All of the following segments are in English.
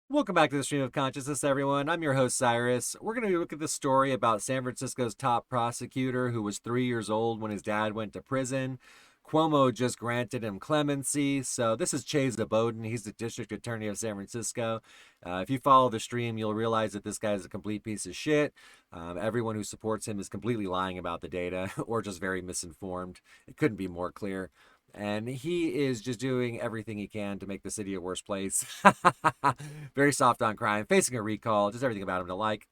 Welcome back to the Stream of Consciousness, everyone. I'm your host, Cyrus. We're going to be looking at the story about San Francisco's top prosecutor who was 3 years old when his dad went to prison. Cuomo just granted him clemency. So this is Chesa Boudin. He's the district attorney of San Francisco. If you follow the stream, you'll realize that this guy is a complete piece of shit. Everyone who supports him is completely lying about the data or just very misinformed. It couldn't be more clear. And he is just doing everything he can to make the city a worse place. Very soft on crime, facing a recall, just everything about him to like.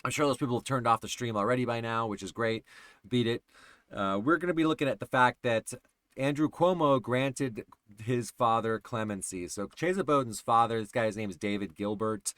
I'm sure those people have turned off the stream already by now, which is great. Beat it. We're going to be looking at the fact that Andrew Cuomo granted his father clemency. So Chesa Boudin's father, this guy's name is David Gilbert.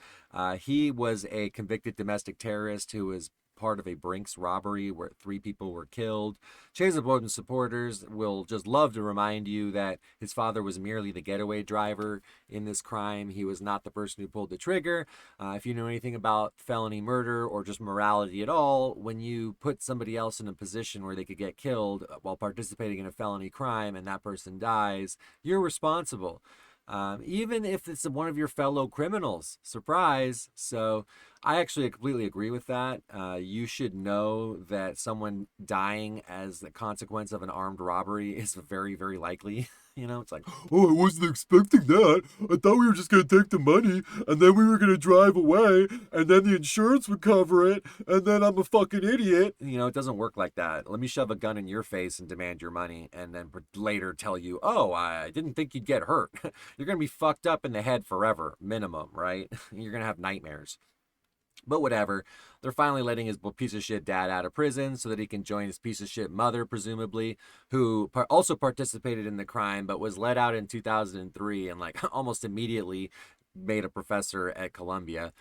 He was a convicted domestic terrorist who was part of a Brinks robbery where 3 people were killed. Chesa Boudin supporters will just love to remind you that his father was merely the getaway driver in this crime. He was not the person who pulled the trigger. If you know anything about felony murder or just morality at all, when you put somebody else in a position where they could get killed while participating in a felony crime and that person dies, you're responsible. Even if it's one of your fellow criminals. Surprise. So I actually completely agree with that. You should know that someone dying as the consequence of an armed robbery is very, very likely. It's like, oh, I wasn't expecting that. I thought we were just going to take the money and then we were going to drive away and then the insurance would cover it and then I'm a fucking idiot. It doesn't work like that. Let me shove a gun in your face and demand your money and then later tell you, oh, I didn't think you'd get hurt. You're going to be fucked up in the head forever, minimum, right? You're going to have nightmares. But whatever. They're finally letting his piece of shit dad out of prison so that he can join his piece of shit mother, presumably, who also participated in the crime but was let out in 2003 and like almost immediately made a professor at Columbia.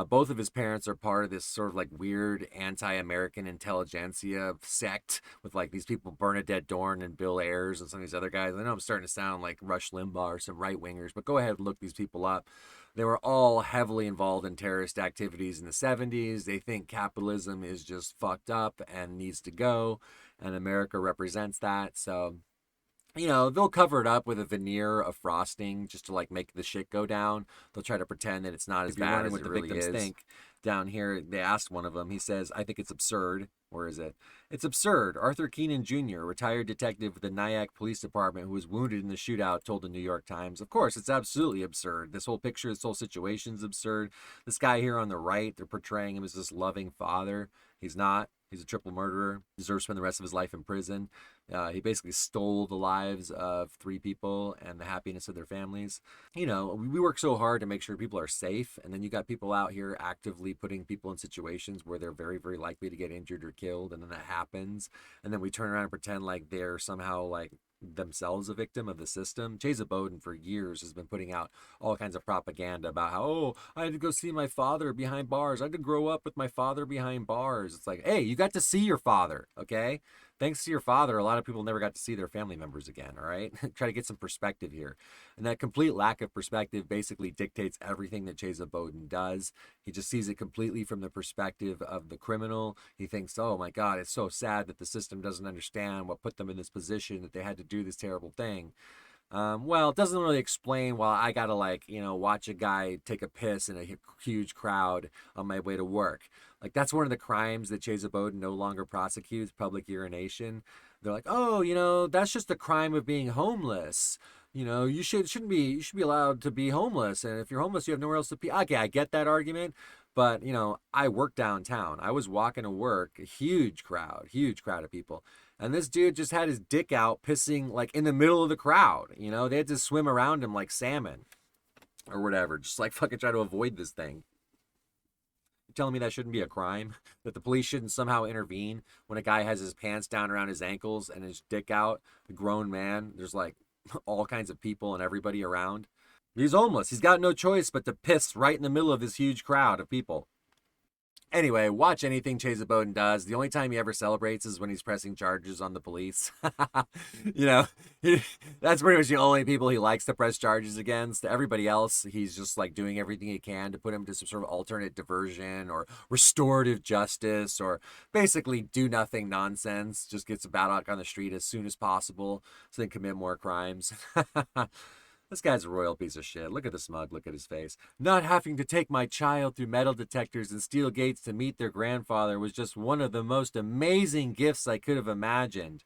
Both of his parents are part of this sort of like weird anti-American intelligentsia sect with like these people Bernadette Dorn and Bill Ayers and some of these other guys. I know I'm starting to sound like Rush Limbaugh or some right wingers, but go ahead and look these people up. They were all heavily involved in terrorist activities in the 70s. They think capitalism is just fucked up and needs to go, and America represents that. So, they'll cover it up with a veneer of frosting just to like make the shit go down. They'll try to pretend that it's not as bad as it really is. Think down here, they asked one of them. He says, "I think it's absurd." Where is it? It's absurd. Arthur Keenan Jr., retired detective with the Nyack Police Department who was wounded in the shootout, told the New York Times. Of course, it's absolutely absurd. This whole picture, this whole situation is absurd. This guy here on the right, they're portraying him as this loving father. He's not. He's a triple murderer. Deserves to spend the rest of his life in prison. He basically stole the lives of 3 people and the happiness of their families. We work so hard to make sure people are safe, and then you got people out here actively putting people in situations where they're very, very likely to get injured or killed, and then that happens, and then we turn around and pretend like they're somehow like themselves a victim of the system. Chesa Boudin for years has been putting out all kinds of propaganda about how, oh, I had to go see my father behind bars. I had to grow up with my father behind bars. It's like, hey, you got to see your father, okay? Thanks to your father, a lot of people never got to see their family members again, all right? Try to get some perspective here. And that complete lack of perspective basically dictates everything that Chesa Boudin does. He just sees it completely from the perspective of the criminal. He thinks, oh my God, it's so sad that the system doesn't understand what put them in this position, that they had to do this terrible thing. Well, it doesn't really explain why I gotta watch a guy take a piss in a huge crowd on my way to work. Like that's one of the crimes that Chesa Boudin no longer prosecutes, public urination. They're like, oh, that's just a crime of being homeless. You should be allowed to be homeless, and if you're homeless, you have nowhere else to pee. Okay, I get that argument, but I work downtown. I was walking to work, a huge crowd of people. And this dude just had his dick out pissing like in the middle of the crowd. They had to swim around him like salmon or whatever, just like fucking try to avoid this thing. You're telling me that shouldn't be a crime? That the police shouldn't somehow intervene when a guy has his pants down around his ankles and his dick out, a grown man, there's like all kinds of people and everybody around. He's homeless. He's got no choice but to piss right in the middle of this huge crowd of people. Anyway, watch anything Chesa Boudin does. The only time he ever celebrates is when he's pressing charges on the police. you know, that's pretty much the only people he likes to press charges against. Everybody else, he's just like doing everything he can to put him to some sort of alternate diversion or restorative justice or basically do nothing nonsense. Just gets about out on the street as soon as possible so they can commit more crimes. This guy's a royal piece of shit. Look at the smug look at his face. Not having to take my child through metal detectors and steel gates to meet their grandfather was just one of the most amazing gifts I could have imagined.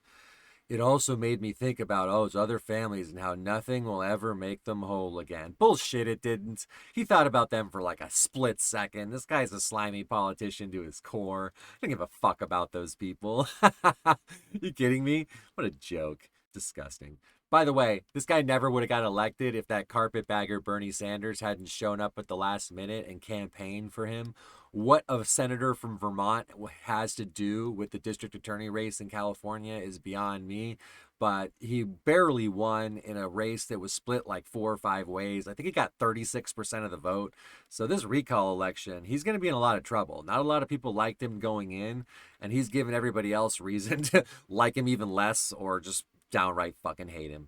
It also made me think about those other families and how nothing will ever make them whole again. Bullshit, it didn't. He thought about them for like a split second. This guy's a slimy politician to his core. I don't give a fuck about those people. You kidding me? What a joke. Disgusting. By the way, this guy never would have got elected if that carpetbagger Bernie Sanders hadn't shown up at the last minute and campaigned for him. What a senator from Vermont has to do with the district attorney race in California is beyond me. But he barely won in a race that was split like 4 or 5 ways. I think he got 36% of the vote. So this recall election, he's going to be in a lot of trouble. Not a lot of people liked him going in, and he's given everybody else reason to like him even less or just downright fucking hate him.